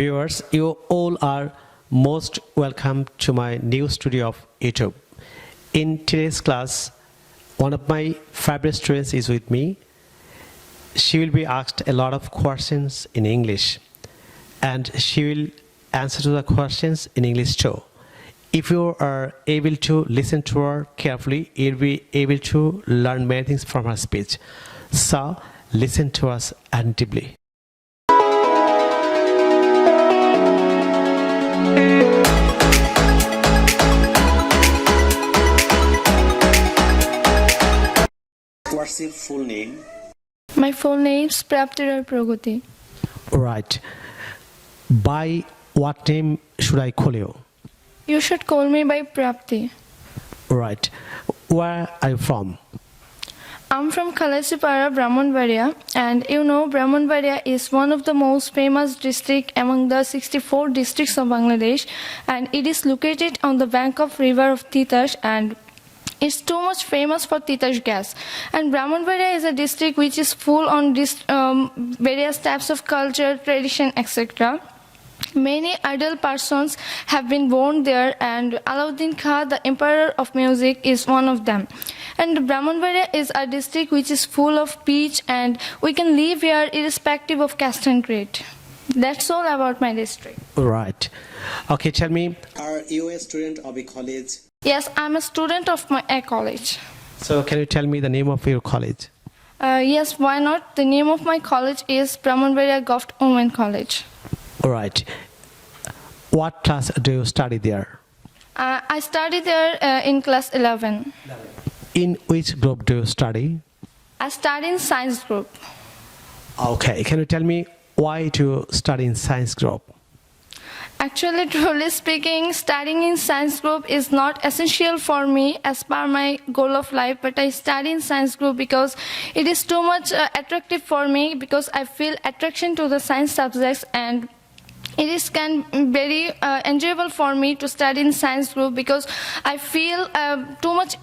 Viewers, you all are most welcome to my new studio of YouTube. In today's class, one of my favorite students is with me. She will be asked a lot of questions in English, and she will answer to the questions in English too. If you are able to listen to her carefully, you'll be able to learn many things from her speech. So, listen to us attentively. What's your full name? My full name is Prapthi Roy. Right. By what name should I call you? You should call me by Prapthi. Right. Where are you from? I'm from Khalachipara, Brahmanbaria, and you know Brahmanbaria is one of the most famous districts among the 64 districts of Bangladesh, and it is located on the bank of river of Titash, and it's too much famous for Titash gas. And Brahmanbaria is a district which is full on various types of culture, tradition, etc. Many idol persons have been born there, and Alauddin Khan, the emperor of music, is one of them. And Brahmanbaria is a district which is full of peace, and we can live here irrespective of caste and creed. That's all about my district. Right. Okay, tell me. Are you a student of a college? Yes, I'm a student of a college. So, can you tell me the name of your college? Yes, why not? The name of my college is Brahmanbaria Goft Women College. Right. What class do you study there? I study there in class 11. In which group do you study? I study in science group. Okay. Can you tell me why do you study in science group? Actually, truly speaking, studying in science group is not essential for me as per my goal of life, but I study in science group because it is too much attractive for me, because I feel attraction to the science subjects, and it is very enjoyable for me to study in science group because I feel too much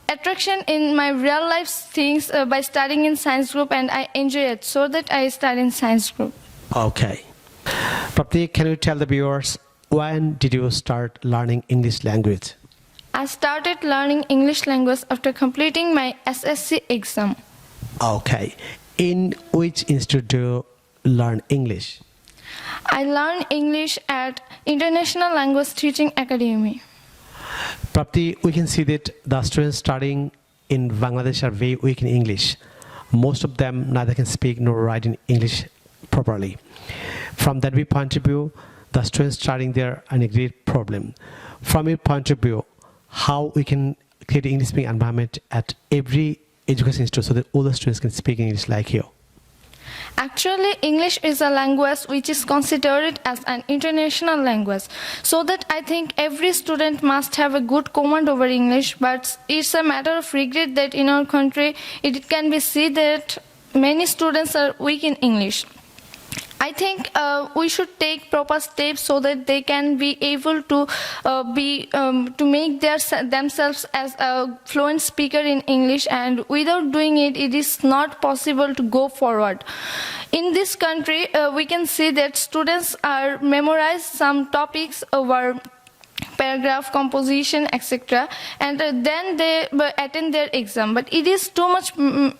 attraction in my real life things by studying in science group, and I enjoy it, so that I study in science group. Okay. Prapthi, can you tell the viewers, when did you start learning English language? I started learning English language after completing my SSC exam. Okay. In which institute do you learn English? I learned English at International Language Teaching Academy. Prapthi, we can see that the students studying in Bangladesh are very weak in English. Most of them neither can speak nor write in English properly. From that point of view, the students studying there are in a great problem. From your point of view, how we can create an English speaking environment at every education institute so that all the students can speak English like you? Actually, English is a language which is considered as an international language. So that I think every student must have a good command over English, but it's a matter of regret that in our country, it can be seen that many students are weak in English. I think we should take proper steps so that they can be able to make themselves as a fluent speaker in English, and without doing it, it is not possible to go forward. In this country, we can see that students are memorize some topics over paragraph, composition, etc., and then they attend their exam. But it is too much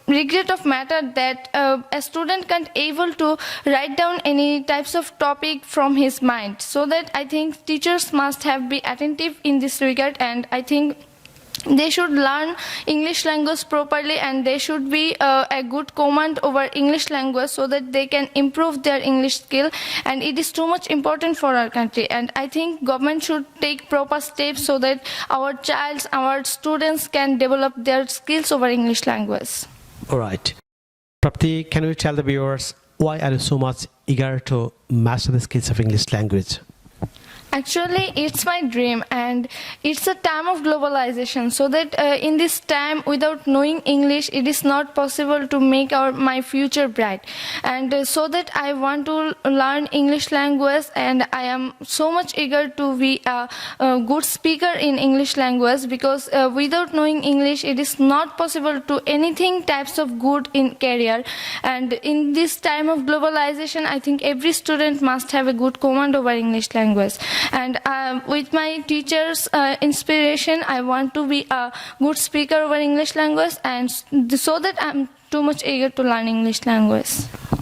regret of matter that a student can't able to write down any types of topic from his mind. So that I think teachers must have be attentive in this regard, and I think they should learn English language properly, and they should be a good command over English language so that they can improve their English skill, and it is too much important for our country. And I think government should take proper steps so that our students can develop their skills over English language. All right. Prapthi, can you tell the viewers why are you so much eager to master the skills of English language? Actually, it's my dream, and it's a time of globalization. So that in this time, without knowing English, it is not possible to make my future bright. And so that I want to learn English language, and I am so much eager to be a good speaker in English language, because without knowing English, it is not possible to anything types of good in career. And in this time of globalization, I think every student must have a good command over English language. And with my teachers' inspiration, I want to be a good speaker over English language, and so that I'm too much eager to learn English language.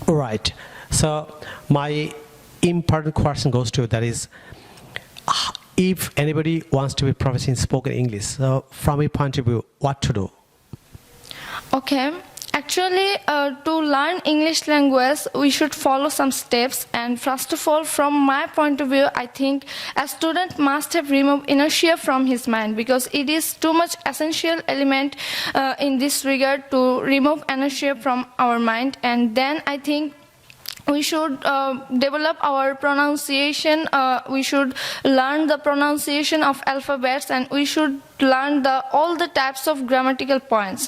Right. So my important question goes to that is, if anybody wants to be proficient in spoken English, so from your point of view, what to do? Okay. Actually, to learn English language, we should follow some steps. And first of all, from my point of view, I think a student must have removed inertia from his mind, because it is too much essential element in this regard to remove inertia from our mind. And then I think we should develop our pronunciation. We should learn the pronunciation of alphabets, and we should learn all the types of grammatical points.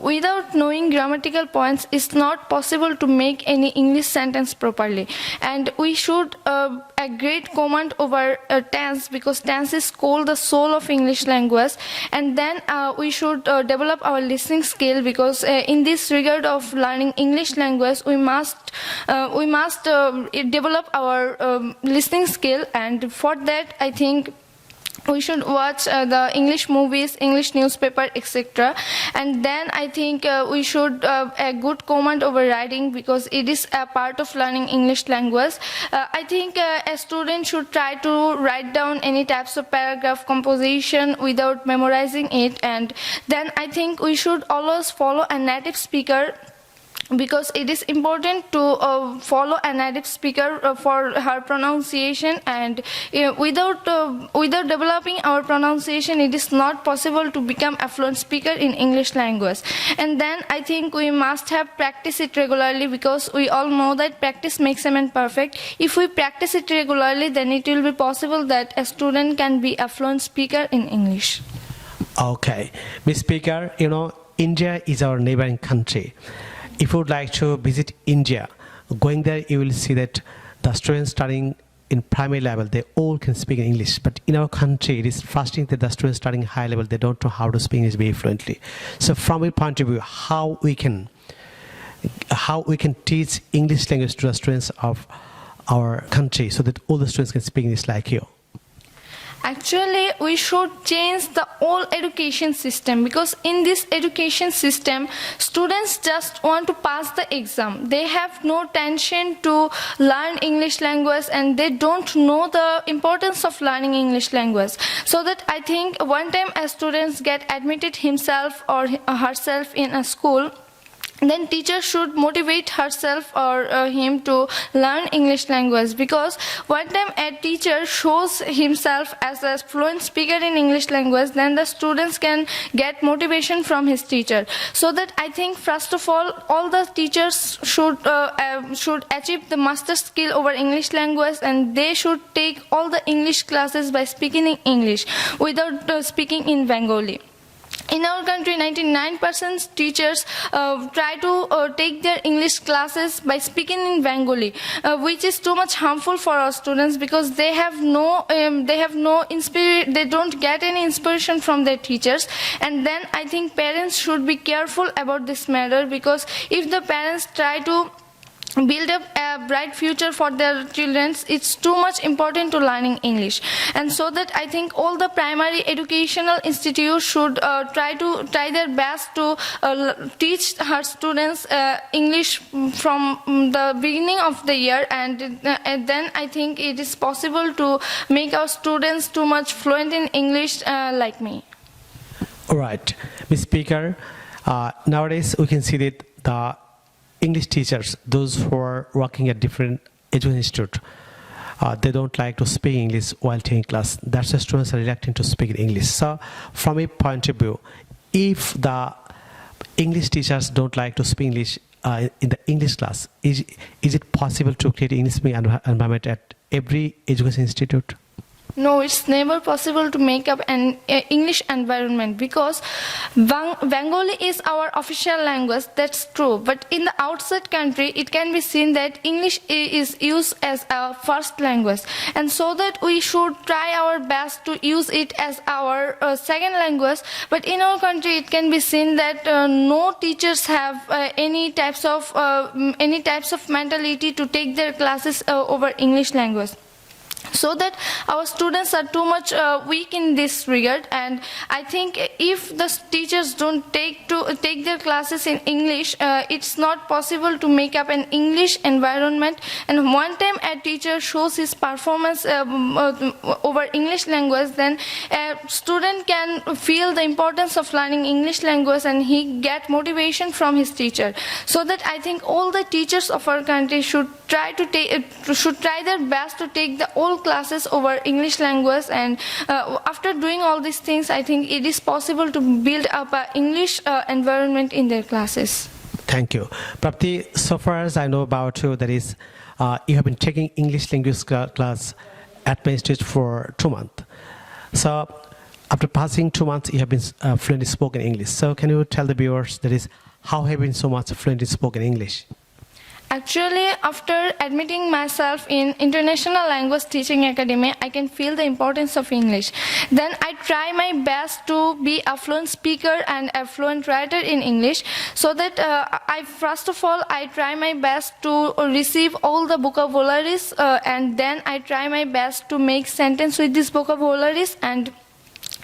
Without knowing grammatical points, it's not possible to make any English sentence properly. And we should a great command over tense, because tense is called the soul of English language. And then we should develop our listening skill, because in this regard of learning English language, we must develop our listening skill. And for that, I think we should watch the English movies, English newspaper, etc. And then I think we should a good command over writing, because it is a part of learning English language. I think a student should try to write down any types of paragraph composition without memorizing it. And then I think we should always follow a native speaker, because it is important to follow a native speaker for her pronunciation. And without developing our pronunciation, it is not possible to become a fluent speaker in English language. And then I think we must have practice it regularly, because we all know that practice makes a man perfect. If we practice it regularly, then it will be possible that a student can be a fluent speaker in English. Okay, Ms. Speaker, India is our neighboring country. If you would like to visit India, going there you will see that the students studying in primary level, they all can speak in English. But in our country, it is frustrating that the students studying high level, they don't know how to speak English very fluently. So from your point of view, how we can teach English language to the students of our country, so that all the students can speak English like you? Actually, we should change the whole education system, because in this education system, students just want to pass the exam. They have no tension to learn English language, and they don't know the importance of learning English language. So that I think one time a student get admitted himself or herself in a school, then teacher should motivate herself or him to learn English language, because one time a teacher shows himself as a fluent speaker in English language, then the students can get motivation from his teacher. So that I think first of all the teachers should achieve the master skill over English language, and they should take all the English classes by speaking in English without speaking in Bengali. In our country, 99% teachers try to take their English classes by speaking in Bengali, which is too much harmful for our students, because they don't get any inspiration from their teachers. And then I think parents should be careful about this matter, because if the parents try to build up a bright future for their children, it's too much important to learning English. And so that I think all the primary educational institutes should try their best to teach her students English from the beginning of the year, and then I think it is possible to make our students too much fluent in English like me. All right, Ms. Speaker, nowadays we can see that the English teachers, those who are working at different education institute, they don't like to speak English while taking class. That's why students are reluctant to speak in English. So from a point of view, if the English teachers don't like to speak English in the English class, is it possible to create English speaking environment at every education institute? No, it's never possible to make up an English environment because Bengali is our official language, that's true. But in the outside country, it can be seen that English is used as a first language. And so that we should try our best to use it as our second language. But in our country, it can be seen that no teachers have any types of mentality to take their classes over English language. So that our students are too much weak in this regard, and I think if the teachers don't take their classes in English, it's not possible to make up an English environment. And one time a teacher shows his performance over English language, then a student can feel the importance of learning English language and he get motivation from his teacher. So that I think all the teachers of our country should try their best to take the all classes over English language, and after doing all these things, I think it is possible to build up an English environment in their classes. Thank you. Prapthi, so far as I know about you, that is, you have been taking English language class at my institute for 2 months. So after passing 2 months, you have been fluently spoken English. So can you tell the viewers, that is, how have you been so much fluently spoken English? Actually, after admitting myself in International Language Teaching Academy, I can feel the importance of English. Then I try my best to be a fluent speaker and a fluent writer in English, so that first of all, I try my best to receive all the vocabularies, and then I try my best to make sentence with these vocabularies, and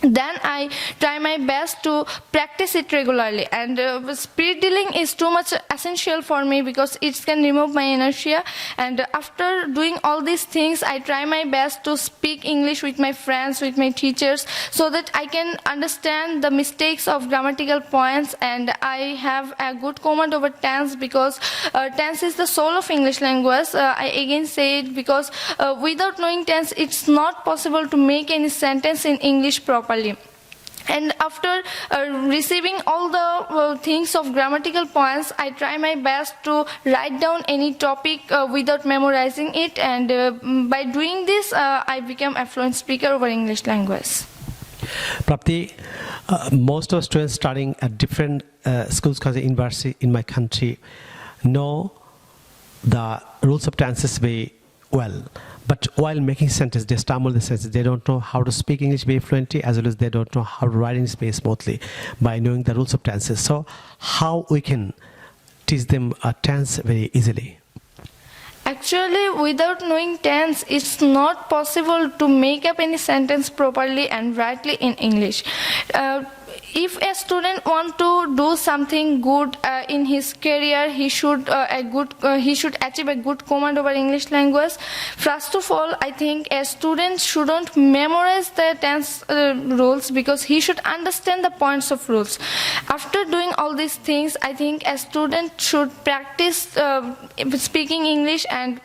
then I try my best to practice it regularly. And speed dealing is too much essential for me because it can remove my inertia. And after doing all these things, I try my best to speak English with my friends, with my teachers, so that I can understand the mistakes of grammatical points, and I have a good command over tense, because tense is the soul of English language. I again say it because without knowing tense, it's not possible to make any sentence in English properly. And after receiving all the things of grammatical points, I try my best to write down any topic without memorizing it, and by doing this, I become a fluent speaker over English language. Prapthi, most of students studying at different schools, college, university in my country know the rules of tenses very well. But while making sentence, they stumble the sentences. They don't know how to speak English very fluently, as well as they don't know how to write English very smoothly by knowing the rules of tenses. So how we can teach them a tense very easily? Actually, without knowing tense, it's not possible to make up any sentence properly and rightly in English. If a student wants to do something good in his career, he should achieve a good command over English language. First of all, I think a student shouldn't memorize the tense rules, because he should understand the points of rules. After doing all these things, I think a student should practice speaking English, and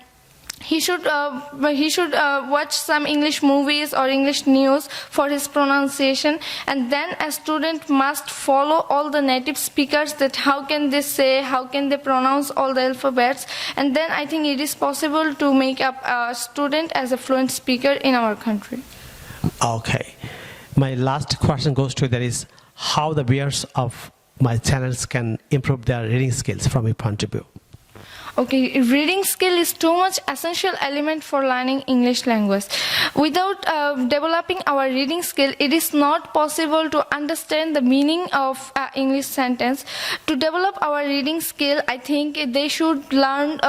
he should watch some English movies or English news for his pronunciation. And then a student must follow all the native speakers, that how can they say, how can they pronounce all the alphabets. And then I think it is possible to make up a student as a fluent speaker in our country. Okay. My last question goes to, that is, how the viewers of my channels can improve their reading skills from your point of view. Okay, reading skill is too much essential element for learning English language. Without developing our reading skill, it is not possible to understand the meaning of English sentence. To develop our reading skill, I think they should learn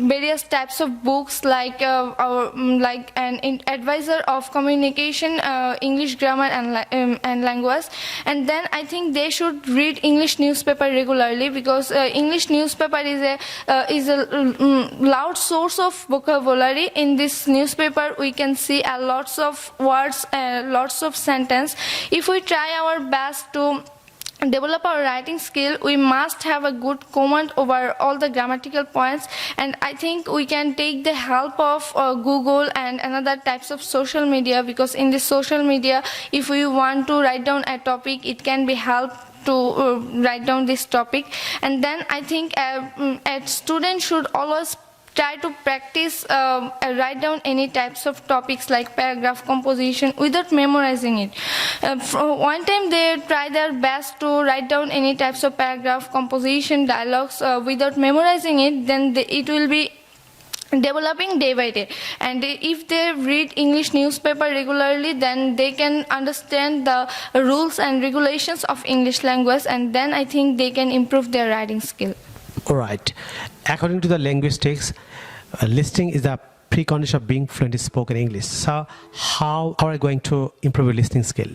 various types of books, like an advisor of communication, English grammar and language. And then I think they should read English newspaper regularly, because English newspaper is a loud source of vocabulary. In this newspaper, we can see lots of words, lots of sentence. If we try our best to develop our writing skill, we must have a good command over all the grammatical points. And I think we can take the help of Google and another types of social media, because in this social media, if we want to write down a topic, it can be helped to write down this topic. And then I think a student should always try to practice write down any types of topics like paragraph composition without memorizing it. One time they try their best to write down any types of paragraph composition dialogues without memorizing it, then it will be developing day by day. And if they read English newspaper regularly, then they can understand the rules and regulations of English language, and then I think they can improve their writing skill. All right. According to the linguistics, listening is the precondition of being fluent in spoken English. So how are you going to improve your listening skill?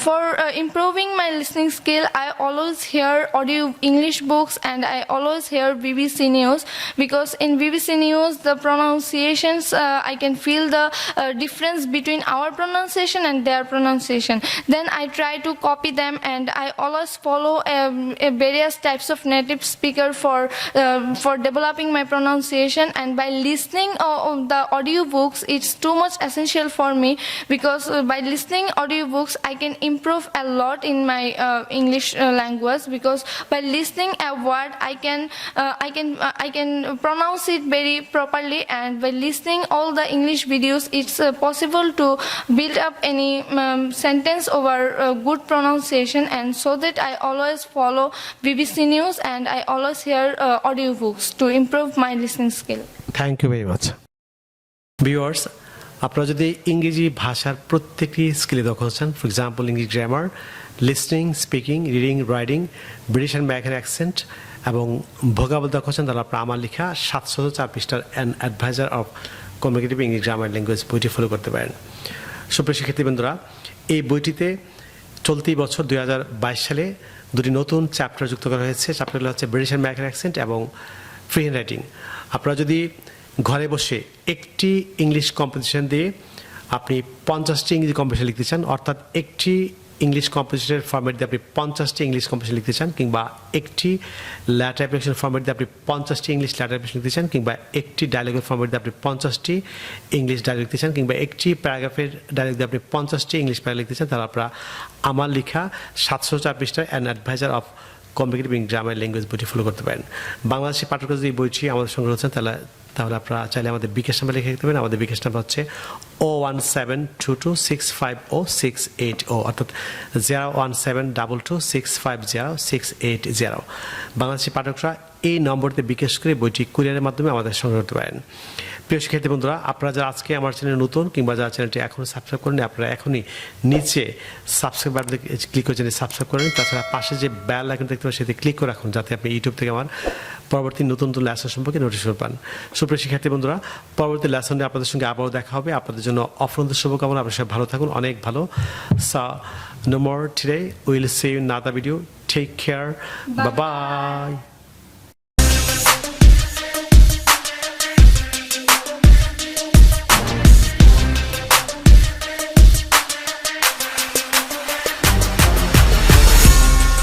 For improving my listening skill, I always hear audio English books and I always hear BBC News, because in BBC News the pronunciations, I can feel the difference between our pronunciation and their pronunciation. Then I try to copy them, and I always follow various types of native speaker for developing my pronunciation. And by listening the audio books, it's too much essential for me, because by listening audio books I can improve a lot in my English language, because by listening a word I can pronounce it very properly, and by listening all the English videos it's possible to build up any sentence over good pronunciation. And so that I always follow BBC News and I always hear audiobooks to improve my listening skill. Thank you very much. Viewers, আপনারা যদি ইংরেজি ভাষার প্রত্যেকটি স্কিলে দক্ষ হচ্ছেন, for example English grammar, listening, speaking, reading, writing, British and American accent এবং ভোকাবুল দক্ষ হচ্ছেন, তাহলে আপনারা আমার লেখা 704 পৃষ্ঠার an adviser of communicative English grammar language বইটি ফলো করতে পারেন। সুপ্রিয় শিক্ষার্থীবৃন্দরা, এই বইটিতে চলতি বছর 2022 সালে দুটি নতুন চ্যাপ্টার যুক্ত করা হয়েছে। চ্যাপ্টারগুলো হচ্ছে ব্রিটিশ অ্যান্ড আমেরিকান অ্যাকসেন্ট এবং ফ্রি হ্যান্ড রাইটিং। আপনারা যদি ঘরে বসে একটি ইংলিশ কম্পোজিশন দিয়ে আপনি 50টি ইংরেজি কম্পোজিশন লিখতে চান, অর্থাৎ একটি ইংলিশ কম্পোজিশনের ফরম্যাট দিয়ে আপনি 50টি ইংলিশ কম্পোজিশন লিখতে চান, কিংবা একটি ল্যাটার অ্যাপ্লিকেশন ফরম্যাট দিয়ে আপনি 50টি ইংলিশ ল্যাটার অ্যাপ্লিকেশন লিখতে চান, কিংবা একটি ডায়ালগের ফরম্যাট দিয়ে আপনি 50টি ইংলিশ ডায়ালগ লিখতে চান, কিংবা একটি প্যারাগ্রাফের ডায়ালগ দিয়ে আপনি 50টি ইংলিশ প্যারাগ্রাফ লিখতে চান, তাহলে আপনারা আমার লেখা 704 পৃষ্ঠার an adviser of communicative English grammar language বইটি ফলো করতে পারেন। বাংলাদেশি পাঠকরা যদি এই বইটি আমাদের সঙ্গে হচ্ছেন, তাহলে আপনারা চাইলে আমাদের বিকাশ নাম্বার লিখে রাখতে পারেন। আমাদের বিকাশ নাম্বার হচ্ছে 01722650680, অর্থাৎ 01722650680। বাংলাদেশি পাঠকরা এই নম্বরতে বিকাশ করে বইটি কুরিয়ারের মাধ্যমে আমাদের সংগ্রহ করতে পারেন। প্রিয় শিক্ষার্থী বন্ধুরা, আপনারা যারা আজকে আমার চ্যানেল নতুন কিংবা যারা চ্যানেলটি এখনও সাবস্ক্রাইব করেনি, আপনারা এখনই নিচে সাবস্ক্রাইব বাটনে ক্লিক করে চ্যানেল সাবস্ক্রাইব করেন। তাছাড়া পাশে যে বেল আইকন দেখতে পাবেন সেটি ক্লিক করে রাখুন, যাতে আপনি ইউটিউব থেকে আমার পরবর্তী নতুন নতুন লেসন সম্পর্কে নোটিফিকেশন পান। সুপ্রিয় শিক্ষার্থী বন্ধুরা, পরবর্তী লেসনে আপনাদের সঙ্গে আবারও দেখা হবে। আপনাদের জন্য অফুরন্ত শুভকামনা। আপনারা সবাই ভালো থাকুন, অনেক ভালো। No more today. We'll see you in another video. Take care. Bye bye.